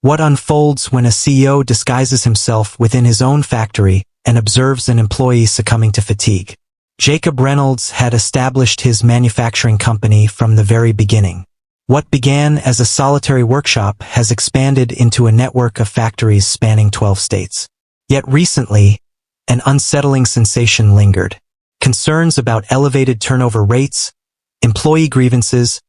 What unfolds when a CEO disguises himself within his own factory and observes an employee succumbing to fatigue? Jacob Reynolds had established his manufacturing company from the very beginning. What began as a solitary workshop has expanded into a network of factories spanning 12 states. Yet recently, an unsettling sensation lingered. Concerns about elevated turnover rates, employee grievances,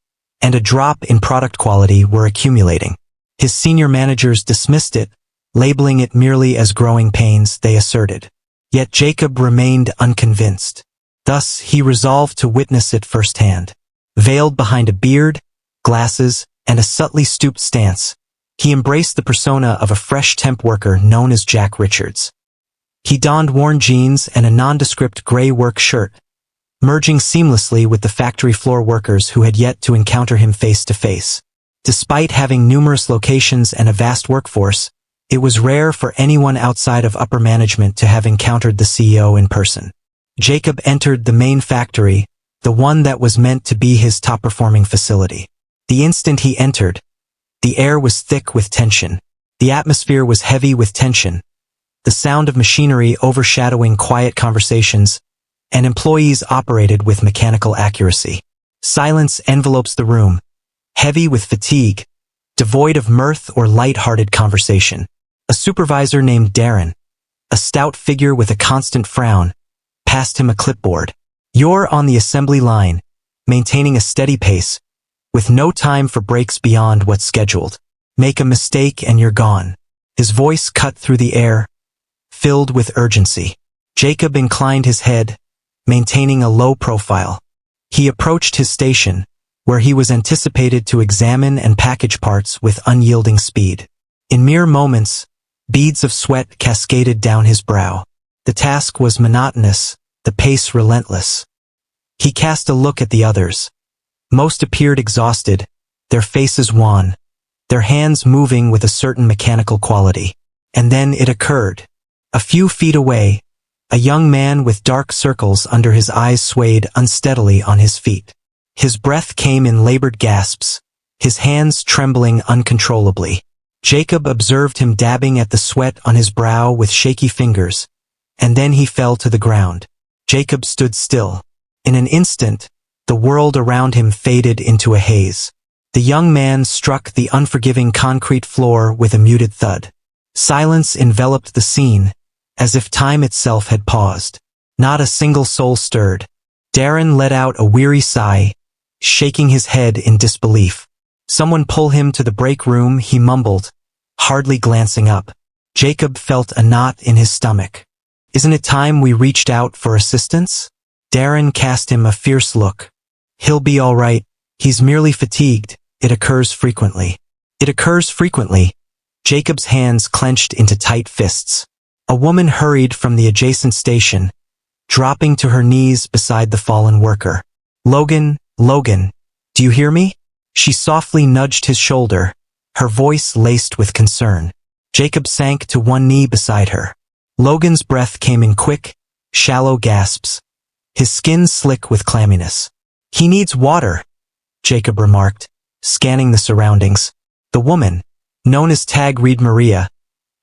and a drop in product quality were accumulating. His senior managers dismissed it, labeling it merely as growing pains, they asserted. Yet Jacob remained unconvinced. Thus, he resolved to witness it firsthand. Veiled behind a beard, glasses, and a subtly stooped stance, he embraced the persona of a fresh temp worker known as Jack Richards. He donned worn jeans and a nondescript gray work shirt, merging seamlessly with the factory floor workers who had yet to encounter him face to face. Despite having numerous locations and a vast workforce, it was rare for anyone outside of upper management to have encountered the CEO in person. Jacob entered the main factory, the one that was meant to be his top-performing facility. The instant he entered, the air was thick with tension. The atmosphere was heavy with tension. The sound of machinery overshadowing quiet conversations, and employees operated with mechanical accuracy. Silence envelopes the room, heavy with fatigue, devoid of mirth or light-hearted conversation. A supervisor named Darren, a stout figure with a constant frown, passed him a clipboard. "You're on the assembly line, maintaining a steady pace, with no time for breaks beyond what's scheduled. Make a mistake and you're gone." His voice cut through the air, filled with urgency. Jacob inclined his head, maintaining a low profile. He approached his station, where he was anticipated to examine and package parts with unyielding speed. In mere moments, beads of sweat cascaded down his brow. The task was monotonous, the pace relentless. He cast a look at the others. Most appeared exhausted, their faces wan, their hands moving with a certain mechanical quality. And then it occurred. A few feet away, a young man with dark circles under his eyes swayed unsteadily on his feet. His breath came in labored gasps, his hands trembling uncontrollably. Jacob observed him dabbing at the sweat on his brow with shaky fingers, and then he fell to the ground. Jacob stood still. In an instant, the world around him faded into a haze. The young man struck the unforgiving concrete floor with a muted thud. Silence enveloped the scene, as if time itself had paused. Not a single soul stirred. Darren let out a weary sigh, shaking his head in disbelief. "Someone pull him to the break room," he mumbled, hardly glancing up. Jacob felt a knot in his stomach. "Isn't it time we reached out for assistance?" Darren cast him a fierce look. "He'll be all right. He's merely fatigued. It occurs frequently." "It occurs frequently." Jacob's hands clenched into tight fists. A woman hurried from the adjacent station, dropping to her knees beside the fallen worker. Logan, do you hear me?" She softly nudged his shoulder, her voice laced with concern. Jacob sank to one knee beside her. Logan's breath came in quick, shallow gasps, his skin slick with clamminess. "He needs water," Jacob remarked, scanning the surroundings. The woman, known as Tag Reed Maria,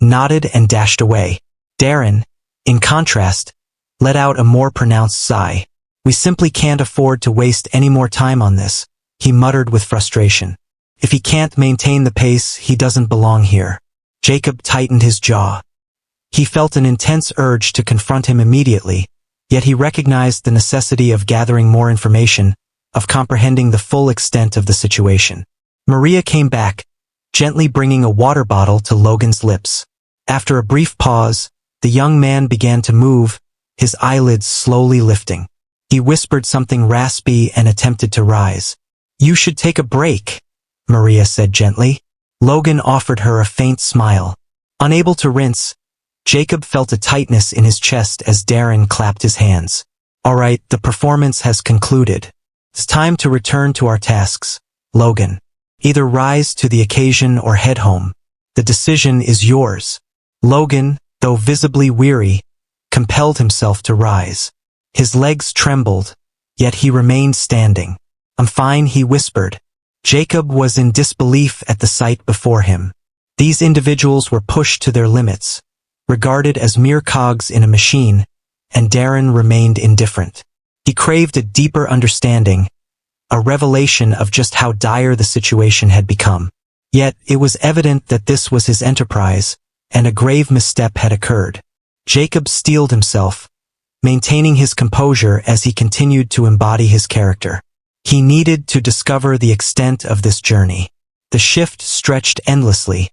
nodded and dashed away. Darren, in contrast, let out a more pronounced sigh. "We simply can't afford to waste any more time on this," he muttered with frustration. "If he can't maintain the pace, he doesn't belong here." Jacob tightened his jaw. He felt an intense urge to confront him immediately, yet he recognized the necessity of gathering more information, of comprehending the full extent of the situation. Maria came back, gently bringing a water bottle to Logan's lips. After a brief pause, the young man began to move, his eyelids slowly lifting. He whispered something raspy and attempted to rise. "You should take a break," Maria said gently. Logan offered her a faint smile. Unable to rinse, Jacob felt a tightness in his chest as Darren clapped his hands. "All right, the performance has concluded. It's time to return to our tasks, Logan. Either rise to the occasion or head home. The decision is yours." Logan, though visibly weary, compelled himself to rise. His legs trembled, yet he remained standing. "I'm fine," he whispered. Jacob was in disbelief at the sight before him. These individuals were pushed to their limits, regarded as mere cogs in a machine, and Darren remained indifferent. He craved a deeper understanding, a revelation of just how dire the situation had become. Yet, it was evident that this was his enterprise, and a grave misstep had occurred. Jacob steeled himself, maintaining his composure as he continued to embody his character. He needed to discover the extent of this journey. The shift stretched endlessly,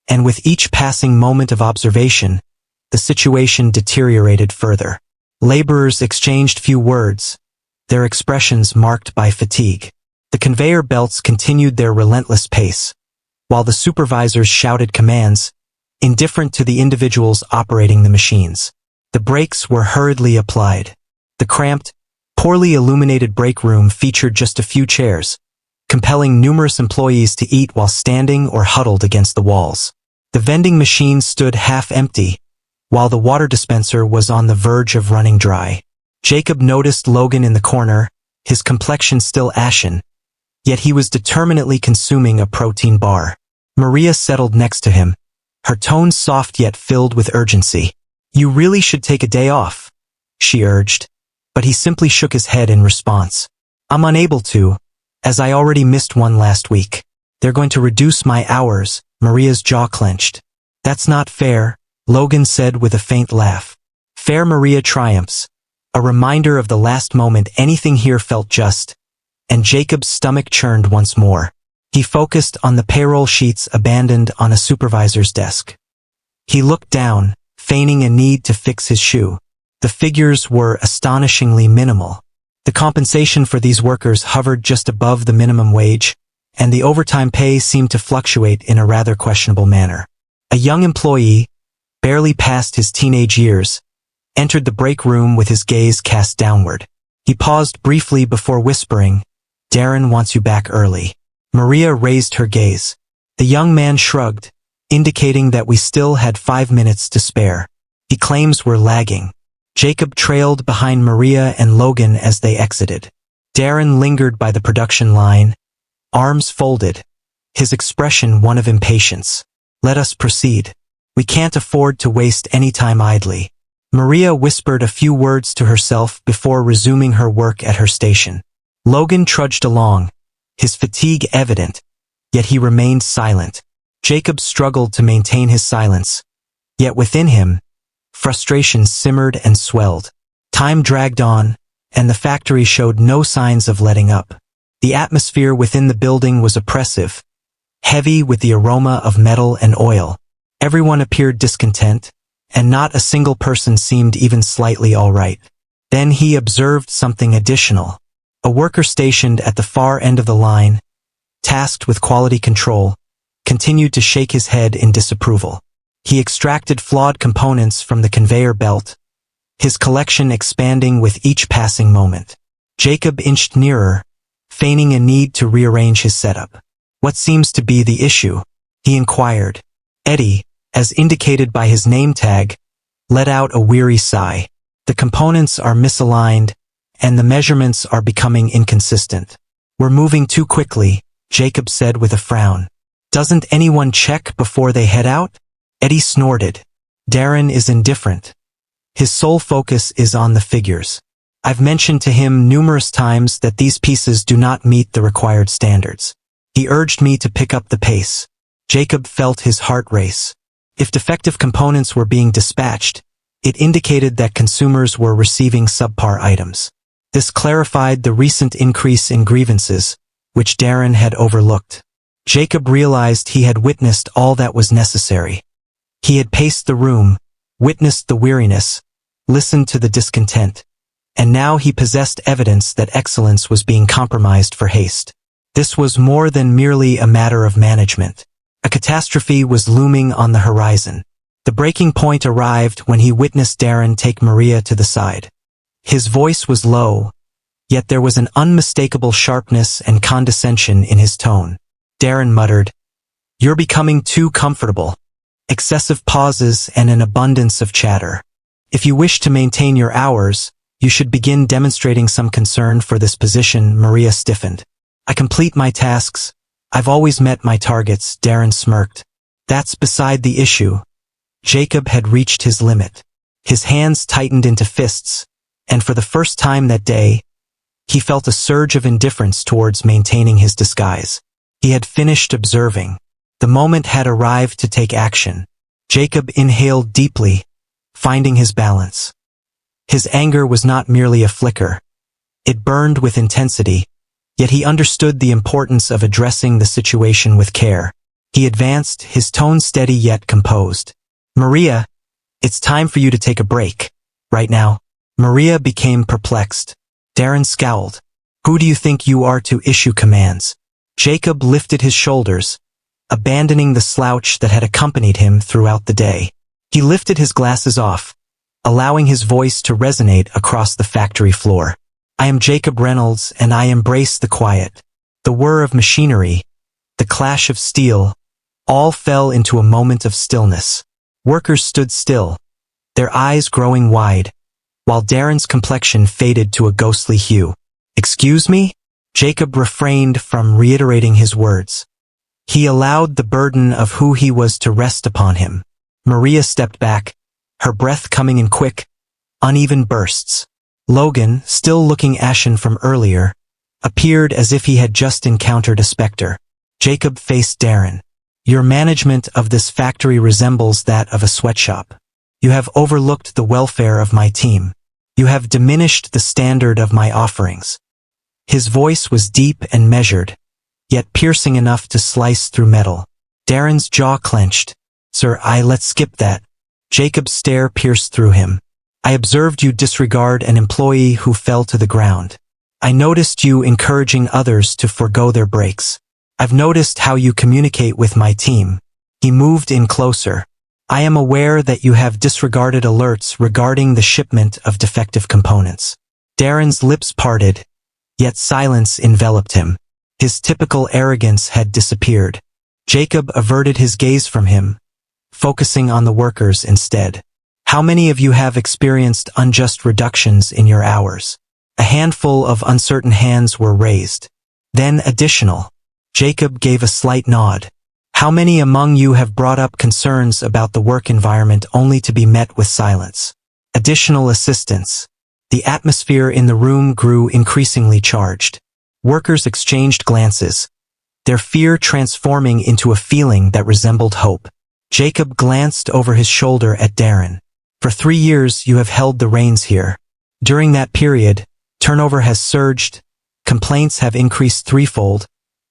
and with each passing moment of observation, the situation deteriorated further. Laborers exchanged few words, their expressions marked by fatigue. The conveyor belts continued their relentless pace, while the supervisors shouted commands, indifferent to the individuals operating the machines. The brakes were hurriedly applied. The cramped, poorly illuminated break room featured just a few chairs, compelling numerous employees to eat while standing or huddled against the walls. The vending machine stood half empty, while the water dispenser was on the verge of running dry. Jacob noticed Logan in the corner, his complexion still ashen, yet he was determinedly consuming a protein bar. Maria settled next to him, her tone soft yet filled with urgency. "You really should take a day off," she urged, but he simply shook his head in response. "I'm unable to, as I already missed one last week. They're going to reduce my hours." Maria's jaw clenched. "That's not fair," Logan said with a faint laugh. Fair Maria triumphs, a reminder of the last moment anything here felt just, and Jacob's stomach churned once more. He focused on the payroll sheets abandoned on a supervisor's desk. He looked down, feigning a need to fix his shoe. The figures were astonishingly minimal. The compensation for these workers hovered just above the minimum wage, and the overtime pay seemed to fluctuate in a rather questionable manner. A young employee, barely past his teenage years, entered the break room with his gaze cast downward. He paused briefly before whispering, "Darren wants you back early." Maria raised her gaze. The young man shrugged, indicating that we still had 5 minutes to spare. He claims we're lagging. Jacob trailed behind Maria and Logan as they exited. Darren lingered by the production line, arms folded, his expression one of impatience. "Let us proceed. We can't afford to waste any time idly." Maria whispered a few words to herself before resuming her work at her station. Logan trudged along, his fatigue evident, yet he remained silent. Jacob struggled to maintain his silence, yet within him, frustration simmered and swelled. Time dragged on, and the factory showed no signs of letting up. The atmosphere within the building was oppressive, heavy with the aroma of metal and oil. Everyone appeared discontent, and not a single person seemed even slightly all right. Then he observed something additional. A worker stationed at the far end of the line, tasked with quality control, continued to shake his head in disapproval. He extracted flawed components from the conveyor belt, his collection expanding with each passing moment. Jacob inched nearer, feigning a need to rearrange his setup. "What seems to be the issue?" he inquired. Eddie, as indicated by his name tag, let out a weary sigh. "The components are misaligned, and the measurements are becoming inconsistent. We're moving too quickly," Jacob said with a frown. "Doesn't anyone check before they head out?" Eddie snorted. "Darren is indifferent. His sole focus is on the figures. I've mentioned to him numerous times that these pieces do not meet the required standards. He urged me to pick up the pace." Jacob felt his heart race. If defective components were being dispatched, it indicated that consumers were receiving subpar items. This clarified the recent increase in grievances, which Darren had overlooked. Jacob realized he had witnessed all that was necessary. He had paced the room, witnessed the weariness, listened to the discontent, and now he possessed evidence that excellence was being compromised for haste. This was more than merely a matter of management. A catastrophe was looming on the horizon. The breaking point arrived when he witnessed Darren take Maria to the side. His voice was low, yet there was an unmistakable sharpness and condescension in his tone. Darren muttered, "You're becoming too comfortable." Excessive pauses and an abundance of chatter. "If you wish to maintain your hours, you should begin demonstrating some concern for this position." Maria stiffened. "I complete my tasks. I've always met my targets," Darren smirked. That's beside the issue. Jacob had reached his limit. His hands tightened into fists, and for the first time that day, he felt a surge of indifference towards maintaining his disguise. He had finished observing. The moment had arrived to take action. Jacob inhaled deeply, finding his balance. His anger was not merely a flicker. It burned with intensity, yet he understood the importance of addressing the situation with care. He advanced, his tone steady yet composed. "Maria, it's time for you to take a break. Right now." Maria became perplexed. Darren scowled. "Who do you think you are to issue commands?" Jacob lifted his shoulders, abandoning the slouch that had accompanied him throughout the day. He lifted his glasses off, allowing his voice to resonate across the factory floor. "I am Jacob Reynolds, and I embrace the quiet." The whir of machinery, the clash of steel, all fell into a moment of stillness. Workers stood still, their eyes growing wide, while Darren's complexion faded to a ghostly hue. "Excuse me?" Jacob refrained from reiterating his words. He allowed the burden of who he was to rest upon him. Maria stepped back, her breath coming in quick, uneven bursts. Logan, still looking ashen from earlier, appeared as if he had just encountered a specter. Jacob faced Darren. "Your management of this factory resembles that of a sweatshop. You have overlooked the welfare of my team. You have diminished the standard of my offerings." His voice was deep and measured, yet piercing enough to slice through metal. Darren's jaw clenched. "Sir, let's skip that." Jacob's stare pierced through him. "I observed you disregard an employee who fell to the ground. I noticed you encouraging others to forgo their breaks. I've noticed how you communicate with my team." He moved in closer. "I am aware that you have disregarded alerts regarding the shipment of defective components." Darren's lips parted, yet silence enveloped him. His typical arrogance had disappeared. Jacob averted his gaze from him, focusing on the workers instead. "How many of you have experienced unjust reductions in your hours?" A handful of uncertain hands were raised. Then additional. Jacob gave a slight nod. "How many among you have brought up concerns about the work environment only to be met with silence?" Additional assistance. The atmosphere in the room grew increasingly charged. Workers exchanged glances, their fear transforming into a feeling that resembled hope. Jacob glanced over his shoulder at Darren. "For 3 years you have held the reins here. During that period, turnover has surged, complaints have increased threefold,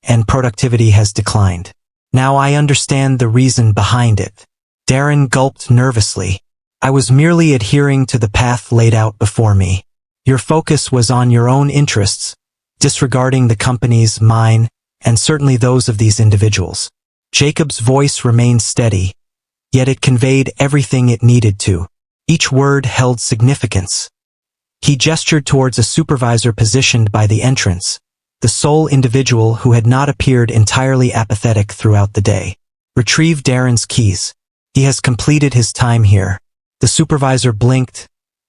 and productivity has declined. Now I understand the reason behind it." Darren gulped nervously. "I was merely adhering to the path laid out before me. Your focus was on your own interests, disregarding the company's, mine, and certainly those of these individuals." Jacob's voice remained steady, yet it conveyed everything it needed to. Each word held significance. He gestured towards a supervisor positioned by the entrance, the sole individual who had not appeared entirely apathetic throughout the day. "Retrieve Darren's keys. He has completed his time here." The supervisor blinked,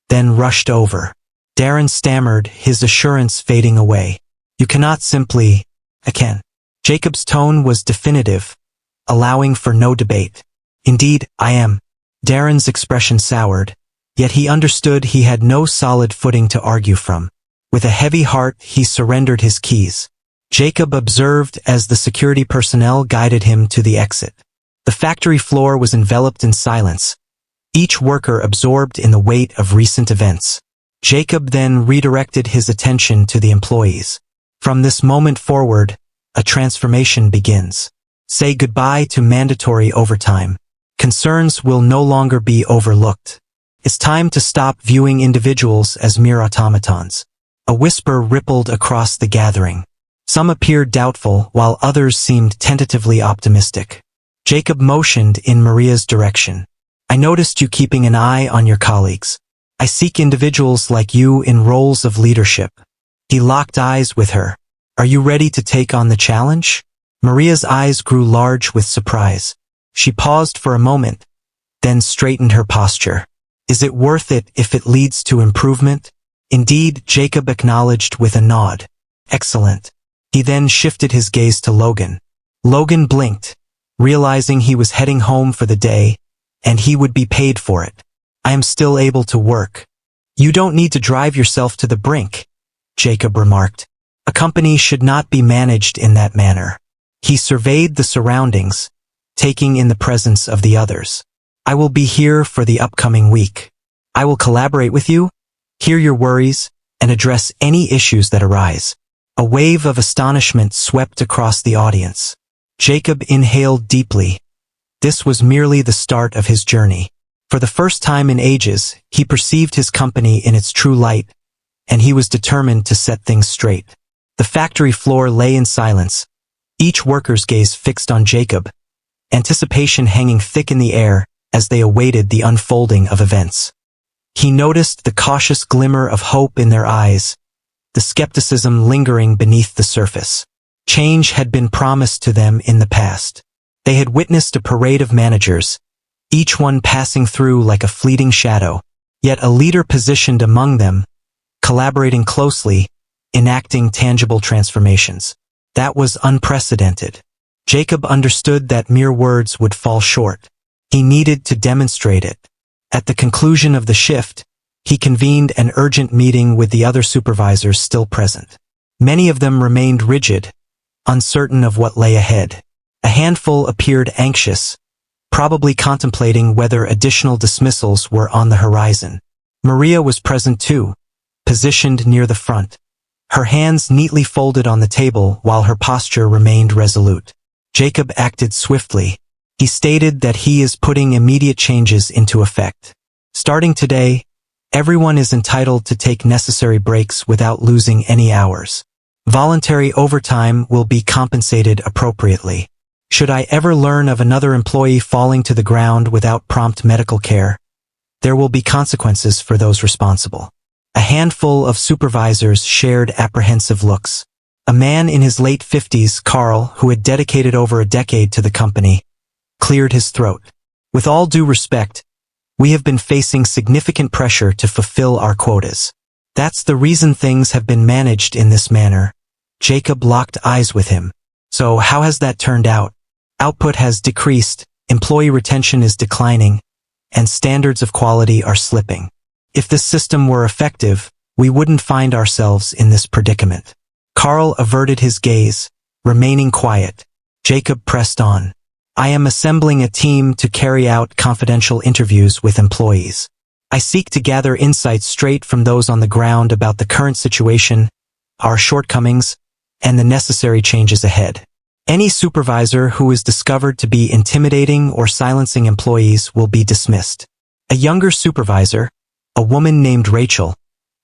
then rushed over. Darren stammered, his assurance fading away. "You cannot simply—" "I can." Jacob's tone was definitive, allowing for no debate. "Indeed, I am." Darren's expression soured, yet he understood he had no solid footing to argue from. With a heavy heart, he surrendered his keys. Jacob observed as the security personnel guided him to the exit. The factory floor was enveloped in silence, each worker absorbed in the weight of recent events. Jacob then redirected his attention to the employees. "From this moment forward, a transformation begins. Say goodbye to mandatory overtime. Concerns will no longer be overlooked. It's time to stop viewing individuals as mere automatons." A whisper rippled across the gathering. Some appeared doubtful, while others seemed tentatively optimistic. Jacob motioned in Maria's direction. "I noticed you keeping an eye on your colleagues. I seek individuals like you in roles of leadership." He locked eyes with her. "Are you ready to take on the challenge?" Maria's eyes grew large with surprise. She paused for a moment, then straightened her posture. "Is it worth it if it leads to improvement?" "Indeed," Jacob acknowledged with a nod. "Excellent." He then shifted his gaze to Logan. Logan blinked, realizing he was heading home for the day, and he would be paid for it. I am still able to work. You don't need to drive yourself to the brink, Jacob remarked. A company should not be managed in that manner. He surveyed the surroundings, taking in the presence of the others. I will be here for the upcoming week. I will collaborate with you, hear your worries, and address any issues that arise. A wave of astonishment swept across the audience. Jacob inhaled deeply. This was merely the start of his journey. For the first time in ages, he perceived his company in its true light, and he was determined to set things straight. The factory floor lay in silence, each worker's gaze fixed on Jacob, anticipation hanging thick in the air as they awaited the unfolding of events. He noticed the cautious glimmer of hope in their eyes, the skepticism lingering beneath the surface. Change had been promised to them in the past. They had witnessed a parade of managers, each one passing through like a fleeting shadow, yet a leader positioned among them, collaborating closely, enacting tangible transformations. That was unprecedented. Jacob understood that mere words would fall short. He needed to demonstrate it. At the conclusion of the shift, he convened an urgent meeting with the other supervisors still present. Many of them remained rigid, uncertain of what lay ahead. A handful appeared anxious, probably contemplating whether additional dismissals were on the horizon. Maria was present too, positioned near the front, her hands neatly folded on the table while her posture remained resolute. Jacob acted swiftly. He stated that he is putting immediate changes into effect. Starting today, everyone is entitled to take necessary breaks without losing any hours. Voluntary overtime will be compensated appropriately. Should I ever learn of another employee falling to the ground without prompt medical care, there will be consequences for those responsible. A handful of supervisors shared apprehensive looks. A man in his late 50s, Carl, who had dedicated over a decade to the company, cleared his throat. With all due respect, we have been facing significant pressure to fulfill our quotas. That's the reason things have been managed in this manner. Jacob locked eyes with him. So how has that turned out? Output has decreased, employee retention is declining, and standards of quality are slipping. If this system were effective, we wouldn't find ourselves in this predicament. Carl averted his gaze, remaining quiet. Jacob pressed on. I am assembling a team to carry out confidential interviews with employees. I seek to gather insights straight from those on the ground about the current situation, our shortcomings, and the necessary changes ahead. Any supervisor who is discovered to be intimidating or silencing employees will be dismissed. A younger supervisor, a woman named Rachel,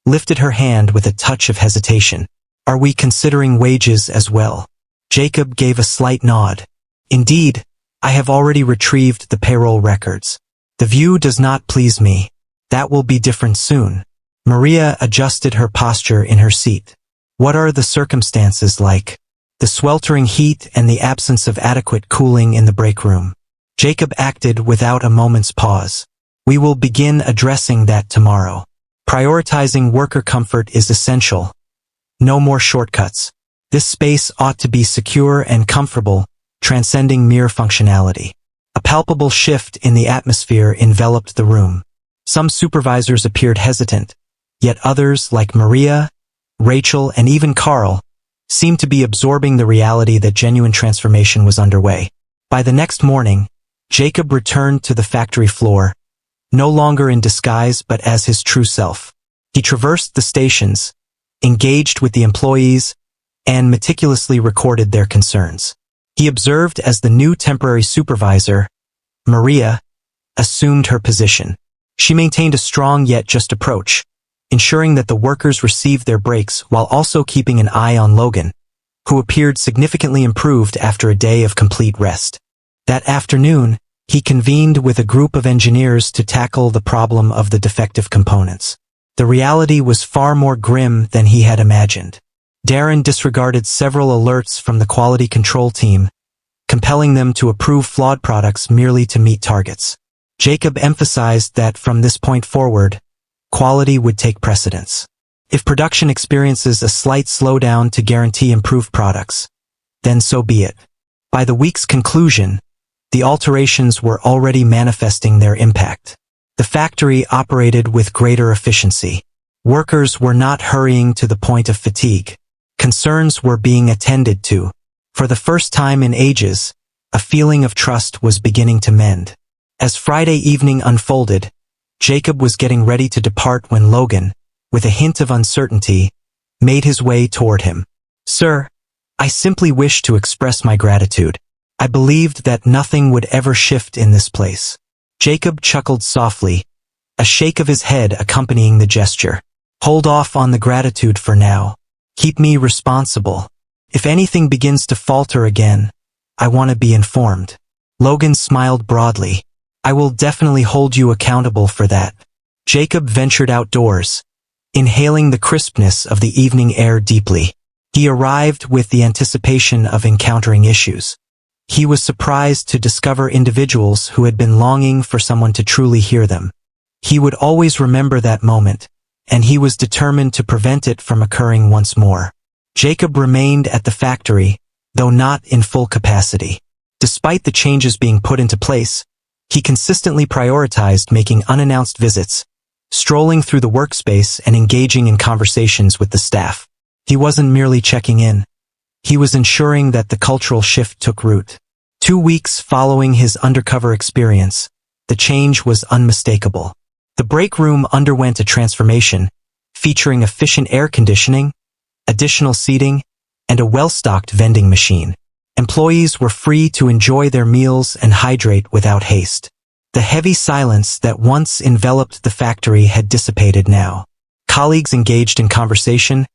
lifted her hand with a touch of hesitation. Are we considering wages as well? Jacob gave a slight nod. Indeed, I have already retrieved the payroll records. The view does not please me. That will be different soon. Maria adjusted her posture in her seat. What are the circumstances like? The sweltering heat and the absence of adequate cooling in the break room. Jacob acted without a moment's pause. We will begin addressing that tomorrow. Prioritizing worker comfort is essential. No more shortcuts. This space ought to be secure and comfortable, transcending mere functionality. A palpable shift in the atmosphere enveloped the room. Some supervisors appeared hesitant, yet others, like Maria, Rachel, and even Carl, seemed to be absorbing the reality that genuine transformation was underway. By the next morning, Jacob returned to the factory floor, no longer in disguise but as his true self. He traversed the stations, engaged with the employees, and meticulously recorded their concerns. He observed as the new temporary supervisor, Maria, assumed her position. She maintained a strong yet just approach, ensuring that the workers received their breaks while also keeping an eye on Logan, who appeared significantly improved after a day of complete rest. That afternoon, he convened with a group of engineers to tackle the problem of the defective components. The reality was far more grim than he had imagined. Darren disregarded several alerts from the quality control team, compelling them to approve flawed products merely to meet targets. Jacob emphasized that from this point forward, quality would take precedence. If production experiences a slight slowdown to guarantee improved products, then so be it. By the week's conclusion, The alterations were already manifesting their impact. The factory operated with greater efficiency. Workers were not hurrying to the point of fatigue. Concerns were being attended to. For the first time in ages, a feeling of trust was beginning to mend. As Friday evening unfolded, Jacob was getting ready to depart when Logan, with a hint of uncertainty, made his way toward him. "Sir, I simply wish to express my gratitude. I believed that nothing would ever shift in this place." Jacob chuckled softly, a shake of his head accompanying the gesture. "Hold off on the gratitude for now. Keep me responsible. If anything begins to falter again, I want to be informed." Logan smiled broadly. "I will definitely hold you accountable for that." Jacob ventured outdoors, inhaling the crispness of the evening air deeply. He arrived with the anticipation of encountering issues. He was surprised to discover individuals who had been longing for someone to truly hear them. He would always remember that moment, and he was determined to prevent it from occurring once more. Jacob remained at the factory, though not in full capacity. Despite the changes being put into place, he consistently prioritized making unannounced visits, strolling through the workspace and engaging in conversations with the staff. He wasn't merely checking in. He was ensuring that the cultural shift took root. 2 weeks following his undercover experience, the change was unmistakable. The break room underwent a transformation, featuring efficient air conditioning, additional seating, and a well-stocked vending machine. Employees were free to enjoy their meals and hydrate without haste. The heavy silence that once enveloped the factory had dissipated now. Colleagues engaged in conversation,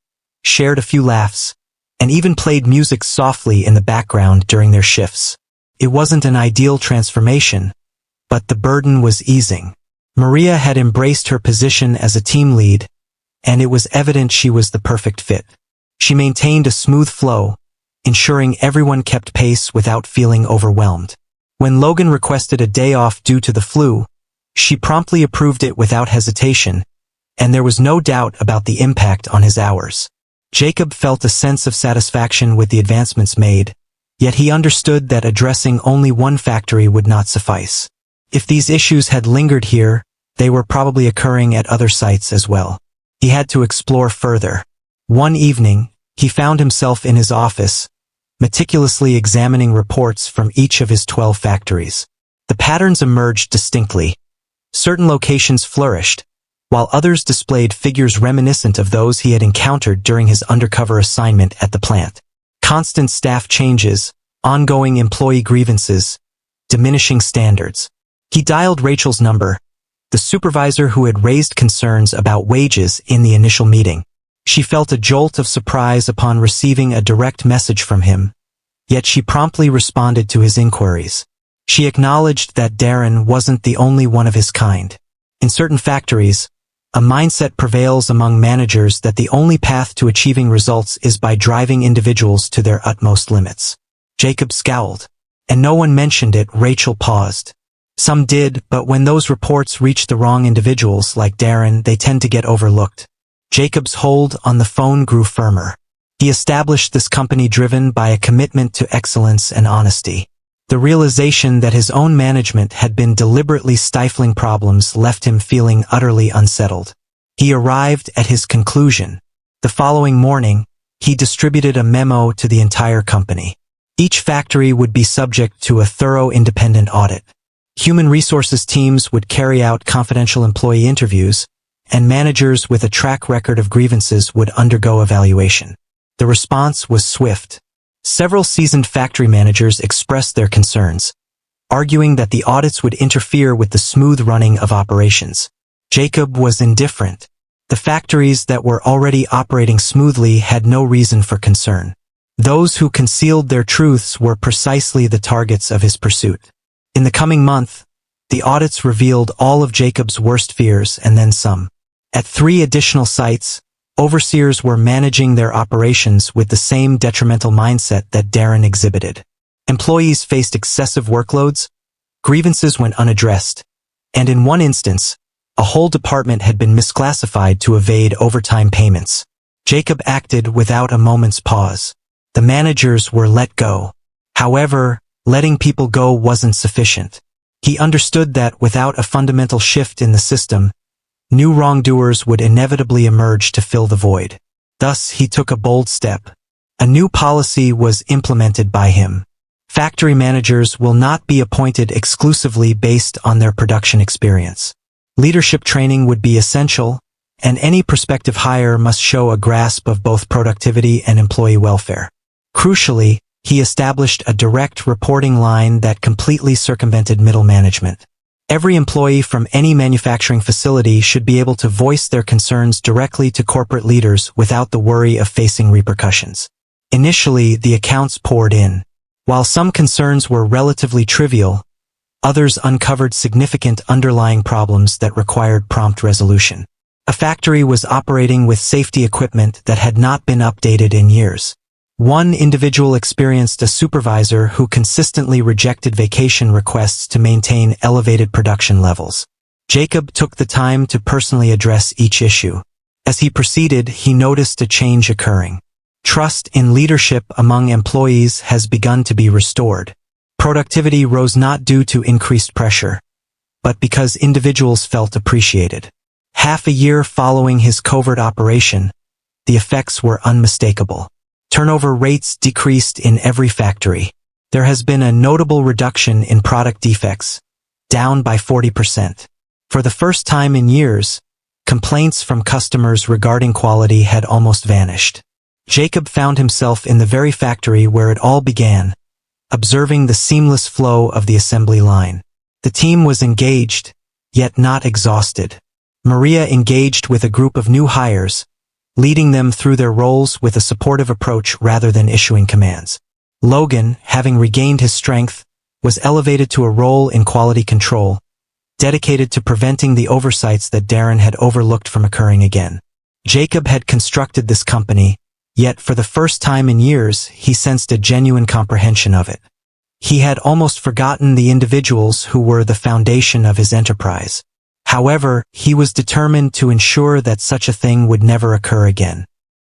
shared a few laughs, and even played music softly in the background during their shifts. It wasn't an ideal transformation, but the burden was easing. Maria had embraced her position as a team lead, and it was evident she was the perfect fit. She maintained a smooth flow, ensuring everyone kept pace without feeling overwhelmed. When Logan requested a day off due to the flu, she promptly approved it without hesitation, and there was no doubt about the impact on his hours. Jacob felt a sense of satisfaction with the advancements made, yet he understood that addressing only one factory would not suffice. If these issues had lingered here, they were probably occurring at other sites as well. He had to explore further. One evening, he found himself in his office, meticulously examining reports from each of his 12 factories. The patterns emerged distinctly. Certain locations flourished, while others displayed figures reminiscent of those he had encountered during his undercover assignment at the plant. Constant staff changes, ongoing employee grievances, diminishing standards. He dialed Rachel's number, the supervisor who had raised concerns about wages in the initial meeting. She felt a jolt of surprise upon receiving a direct message from him, yet she promptly responded to his inquiries. She acknowledged that Darren wasn't the only one of his kind. In certain factories, a mindset prevails among managers that the only path to achieving results is by driving individuals to their utmost limits. Jacob scowled. And no one mentioned it. Rachel paused. Some did, but when those reports reach the wrong individuals like Darren, they tend to get overlooked. Jacob's hold on the phone grew firmer. He established this company driven by a commitment to excellence and honesty. The realization that his own management had been deliberately stifling problems left him feeling utterly unsettled. He arrived at his conclusion. The following morning, he distributed a memo to the entire company. Each factory would be subject to a thorough independent audit. Human resources teams would carry out confidential employee interviews, and managers with a track record of grievances would undergo evaluation. The response was swift. Several seasoned factory managers expressed their concerns, arguing that the audits would interfere with the smooth running of operations. Jacob was indifferent. The factories that were already operating smoothly had no reason for concern. Those who concealed their truths were precisely the targets of his pursuit. In the coming month, the audits revealed all of Jacob's worst fears and then some. At 3 additional sites, overseers were managing their operations with the same detrimental mindset that Darren exhibited. Employees faced excessive workloads, grievances went unaddressed, and in one instance, a whole department had been misclassified to evade overtime payments. Jacob acted without a moment's pause. The managers were let go. However, Letting people go wasn't sufficient. He understood that without a fundamental shift in the system, new wrongdoers would inevitably emerge to fill the void. Thus, he took a bold step. A new policy was implemented by him. Factory managers will not be appointed exclusively based on their production experience. Leadership training would be essential, and any prospective hire must show a grasp of both productivity and employee welfare. Crucially, he established a direct reporting line that completely circumvented middle management. Every employee from any manufacturing facility should be able to voice their concerns directly to corporate leaders without the worry of facing repercussions. Initially, the accounts poured in. While some concerns were relatively trivial, others uncovered significant underlying problems that required prompt resolution. A factory was operating with safety equipment that had not been updated in years. One individual experienced a supervisor who consistently rejected vacation requests to maintain elevated production levels. Jacob took the time to personally address each issue. As he proceeded, he noticed a change occurring. Trust in leadership among employees has begun to be restored. Productivity rose not due to increased pressure, but because individuals felt appreciated. Half a year following his covert operation, the effects were unmistakable. Turnover rates decreased in every factory. There has been a notable reduction in product defects, down by 40%. For the first time in years, complaints from customers regarding quality had almost vanished. Jacob found himself in the very factory where it all began, observing the seamless flow of the assembly line. The team was engaged, yet not exhausted. Maria engaged with a group of new hires, leading them through their roles with a supportive approach rather than issuing commands. Logan, having regained his strength, was elevated to a role in quality control, dedicated to preventing the oversights that Darren had overlooked from occurring again. Jacob had constructed this company, yet for the first time in years he sensed a genuine comprehension of it. He had almost forgotten the individuals who were the foundation of his enterprise. However, he was determined to ensure that such a thing would never occur again.